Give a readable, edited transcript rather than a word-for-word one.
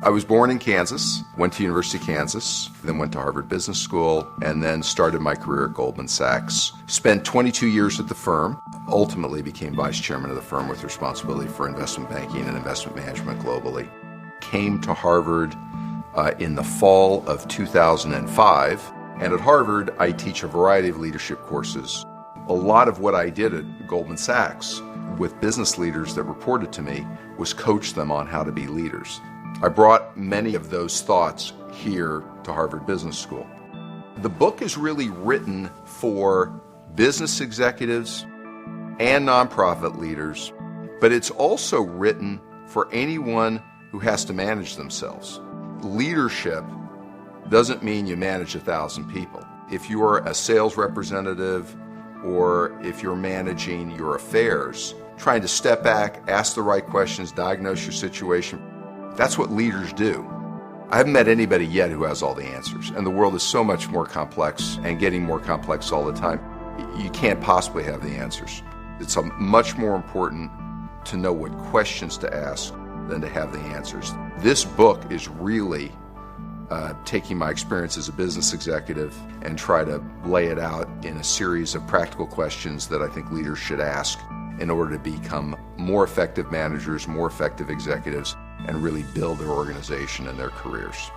I was born in Kansas, went to University of Kansas, then went to Harvard Business School, and then started my career at Goldman Sachs. Spent 22 years at the firm, ultimately became vice chairman of the firm with responsibility for investment banking and investment management globally. Came to Harvard in the fall of 2005, and at Harvard I teach a variety of leadership courses. A lot of what I did at Goldman Sachs with business leaders that reported to me was coach them on how to be leaders. I brought many of those thoughts here to Harvard Business School. The book is really written for business executives and nonprofit leaders, but it's also written for anyone who has to manage themselves. Leadership doesn't mean you manage 1,000 people. If you are a sales representative or if you're managing your affairs, trying to step back, ask the right questions, diagnose your situation, that's what leaders do. I haven't met anybody yet who has all the answers, and the world is so much more complex and getting more complex all the time. You can't possibly have the answers. It's much more important to know what questions to ask than to have the answers. This book is really taking my experience as a business executive and try to lay it out in a series of practical questions that I think leaders should ask in order to become more effective managers, more effective executives, and really build their organization and their careers.